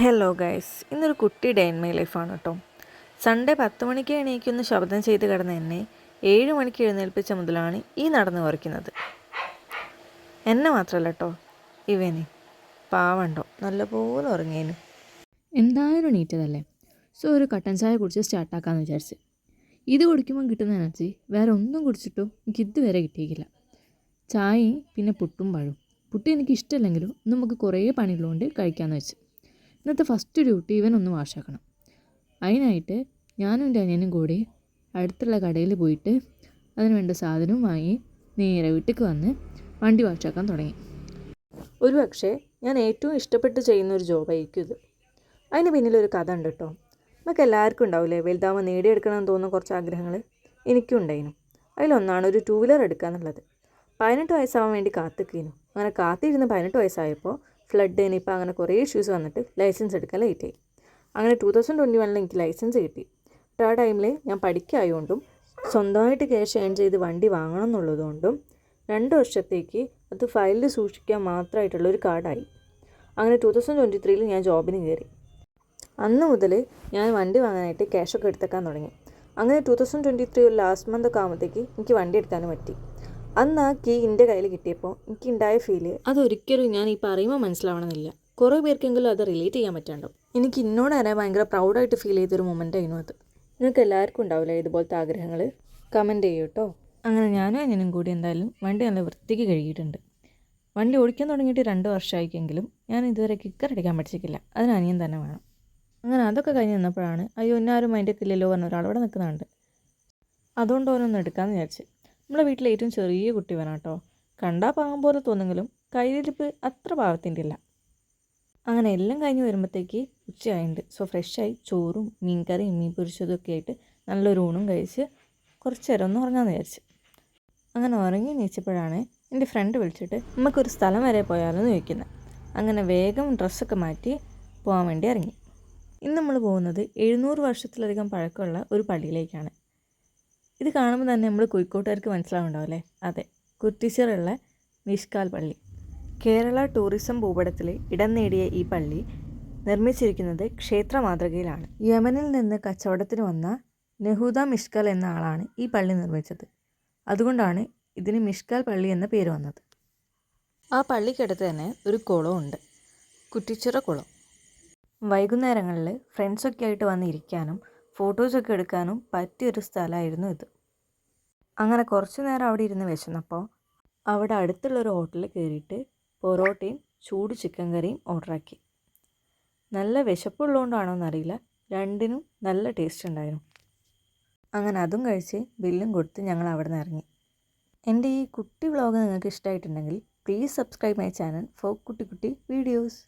Hello guys, ഇന്നൊരു കുട്ടി day in my ലൈഫാണ് കേട്ടോ. സൺഡേ 10 മണിക്ക് എണീക്കുന്ന ശബ്ദം ചെയ്ത് കിടന്ന എന്നെ 7 മണിക്ക് എഴുന്നേൽപ്പിച്ച മുതലാണ് ഈ നടന്നു കുറയ്ക്കുന്നത്. എന്നെ മാത്രമല്ല കേട്ടോ, ഇവന് പാവണ്ടോ നല്ലപോലെ ഉറങ്ങിയേനു. എന്തായാലും എണീറ്റതല്ലേ, സോ ഒരു കട്ടൻ ചായ കുടിച്ച് സ്റ്റാർട്ടാക്കാമെന്ന് വിചാരിച്ച്. ഇത് കുടിക്കുമ്പോൾ കിട്ടുന്ന എനർജി വേറെ ഒന്നും കുടിച്ചിട്ടോ എനിക്ക് ഇതുവരെ കിട്ടിയിട്ടില്ല. ചായയും പിന്നെ പുട്ടും പഴവും. പുട്ട് എനിക്ക് ഇഷ്ടമല്ലെങ്കിലും നമുക്ക് കുറേ പണികളുകൊണ്ട് കഴിക്കാമെന്ന് വെച്ച്. ഇന്നത്തെ ഫസ്റ്റ് ഡ്യൂട്ടി ഇവനൊന്ന് വാഷാക്കണം. അതിനായിട്ട് ഞാനും എൻ്റെ അനിയനും കൂടി അടുത്തുള്ള കടയിൽ പോയിട്ട് അതിന് വേണ്ട സാധനവും വാങ്ങി നേരെ വീട്ടിലേക്ക് വന്ന് വണ്ടി വാഷാക്കാൻ തുടങ്ങി. ഒരു പക്ഷേ ഞാൻ ഏറ്റവും ഇഷ്ടപ്പെട്ട് ചെയ്യുന്നൊരു ജോബായിരിക്കും ഇത്. അതിന് പിന്നിലൊരു കഥ ഉണ്ട് കേട്ടോ. നമുക്ക് എല്ലാവർക്കും ഉണ്ടാവില്ലേ വലുതാവുമ്പോൾ നേടിയെടുക്കണമെന്ന് തോന്നുന്ന കുറച്ച് ആഗ്രഹങ്ങൾ. എനിക്കും ഉണ്ടായിരുന്നു. അതിലൊന്നാണ് ഒരു 2 വീലർ എടുക്കുക എന്നുള്ളത്. 18 വയസ്സാവാൻ വേണ്ടി കാത്തിരിക്കുന്നു. അങ്ങനെ കാത്തിരുന്ന് 18 വയസ്സായപ്പോൾ ഫ്ലഡ് നിപ്പ അങ്ങനെ കുറേ ഇഷ്യൂസ് വന്നിട്ട് ലൈസൻസ് എടുക്കാൻ ലേറ്റായി. അങ്ങനെ 2021 എനിക്ക് ലൈസൻസ് കിട്ടി. ആ ടൈമിൽ ഞാൻ പഠിക്കായതുകൊണ്ടും സ്വന്തമായിട്ട് ക്യാഷ് ഏൺ ചെയ്ത് വണ്ടി വാങ്ങണം എന്നുള്ളതുകൊണ്ടും 2 വർഷത്തേക്ക് അത് ഫയലിൽ സൂക്ഷിക്കാൻ മാത്രമായിട്ടുള്ളൊരു കാർഡായി. അങ്ങനെ 2023 ഞാൻ ജോബിന് കയറി. അന്ന് മുതൽ ഞാൻ വണ്ടി വാങ്ങാനായിട്ട് ക്യാഷൊക്കെ എടുത്തേക്കാൻ തുടങ്ങി. അങ്ങനെ 2023 ഒരു ലാസ്റ്റ് മന്ത് ഒക്കെ ആകുമ്പോഴത്തേക്ക് എനിക്ക് വണ്ടി എടുക്കാനും പറ്റി. അന്ന് ആ കീ എൻ്റെ കയ്യിൽ കിട്ടിയപ്പോൾ എനിക്കുണ്ടായ ഫീല് അതൊരിക്കലും ഞാൻ ഈ പറയുമ്പോൾ മനസ്സിലാവണമെന്നില്ല. കുറേ പേർക്കെങ്കിലും അത് റിലേറ്റ് ചെയ്യാൻ പറ്റാണ്ടോ. എനിക്ക് ഇന്നോട് തന്നെ ഭയങ്കര പ്രൗഡായിട്ട് ഫീൽ ചെയ്തൊരു മൊമെൻ്റ് ആയിരുന്നു അത്. നിങ്ങൾക്ക് എല്ലാവർക്കും ഉണ്ടാവില്ലേ ഇതുപോലത്തെ ആഗ്രഹങ്ങൾ? കമൻറ്റ് ചെയ്യൂ കേട്ടോ. അങ്ങനെ ഞാനും അനിയനും കൂടി എന്തായാലും വണ്ടി നല്ല വൃത്തിക്ക് കഴുകിയിട്ടുണ്ട്. വണ്ടി ഓടിക്കാൻ തുടങ്ങിയിട്ട് 2 വർഷമായിക്കെങ്കിലും ഞാൻ ഇതുവരെ കിക്കർ അടിക്കാൻ പഠിച്ചിട്ടില്ല. അതിന് അനിയൻ തന്നെ വേണം. അങ്ങനെ അതൊക്കെ കഴിഞ്ഞ് നിന്നപ്പോഴാണ് അയ്യോ ഇന്നാരും മൈൻഡൊക്കെ ഇല്ലല്ലോ പറഞ്ഞ ഒരാളവിടെ നിൽക്കുന്നുണ്ട്. അതുകൊണ്ട് ഓരോന്ന് എടുക്കാമെന്ന് വിചാരിച്ച്. നമ്മളെ വീട്ടിലെ ഏറ്റവും ചെറിയ കുട്ടി വേണം കേട്ടോ. കണ്ടാൽ പാവം പോലെ തോന്നെങ്കിലും കയ്യിലിരിപ്പ് അത്ര പാവത്തിൻ്റെ ഇല്ല. അങ്ങനെ എല്ലാം കഴിഞ്ഞ് വരുമ്പോഴത്തേക്ക് ഉച്ചയായിട്ടുണ്ട്. സോ ഫ്രഷായി ചോറും മീൻകറിയും മീൻ പൊരിച്ചതും ഒക്കെ ആയിട്ട് നല്ലൊരു ഊണും കഴിച്ച് കുറച്ച് നേരം ഒന്ന് ഉറങ്ങാമെന്ന് വിചാരിച്ച്. അങ്ങനെ ഉറങ്ങി നീച്ചപ്പോഴാണ് എൻ്റെ ഫ്രണ്ട് വിളിച്ചിട്ട് നമുക്കൊരു സ്ഥലം വരെ പോയാലോ എന്ന് ചോദിക്കുന്നത്. അങ്ങനെ വേഗം ഡ്രസ്സൊക്കെ മാറ്റി പോകാൻ വേണ്ടി ഇറങ്ങി. ഇന്ന് നമ്മൾ പോകുന്നത് 700 വർഷത്തിലധികം പഴക്കമുള്ള ഒരു പള്ളിയിലേക്കാണ്. ഇത് കാണുമ്പോൾ തന്നെ നമ്മൾ കോഴിക്കോട്ടുകാർക്ക് മനസ്സിലാവുണ്ടാവില്ലേ? അതെ, കുറ്റിച്ചിറയുള്ള മിഷ്കാൽ പള്ളി. കേരള ടൂറിസം ഭൂപടത്തിൽ ഇടം നേടിയ ഈ പള്ളി നിർമ്മിച്ചിരിക്കുന്നത് ക്ഷേത്ര മാതൃകയിലാണ്. യമനിൽ നിന്ന് കച്ചവടത്തിന് വന്ന നെഹൂദ മിഷ്കാൽ എന്ന ആളാണ് ഈ പള്ളി നിർമ്മിച്ചത്. അതുകൊണ്ടാണ് ഇതിന് മിഷ്കാൽ പള്ളി എന്ന പേര് വന്നത്. ആ പള്ളിക്കടുത്ത് തന്നെ ഒരു കുളമുണ്ട്, കുറ്റിച്ചിറ കുളം. വൈകുന്നേരങ്ങളിൽ ഫ്രണ്ട്സൊക്കെ ആയിട്ട് വന്നിരിക്കാനും ഫോട്ടോസൊക്കെ എടുക്കാനും പറ്റിയൊരു സ്ഥലമായിരുന്നു ഇത്. അങ്ങനെ കുറച്ച് നേരം അവിടെ ഇരുന്ന് വിശന്നപ്പോൾ അവിടെ അടുത്തുള്ളൊരു ഹോട്ടലിൽ കയറിയിട്ട് പൊറോട്ടയും ചൂട് ചിക്കൻ കറിയും ഓർഡറാക്കി. നല്ല വിശപ്പുള്ളതുകൊണ്ടാണോ എന്നറിയില്ല, രണ്ടിനും നല്ല ടേസ്റ്റ് ഉണ്ടായിരുന്നു. അങ്ങനെ അതും കഴിച്ച് ബില്ലും കൊടുത്ത് ഞങ്ങൾ അവിടെ നിന്ന് ഇറങ്ങി. എൻ്റെ ഈ കുട്ടി വ്ളോഗ് നിങ്ങൾക്ക് ഇഷ്ടമായിട്ടുണ്ടെങ്കിൽ please subscribe my channel for കുട്ടി കുട്ടി വീഡിയോസ്.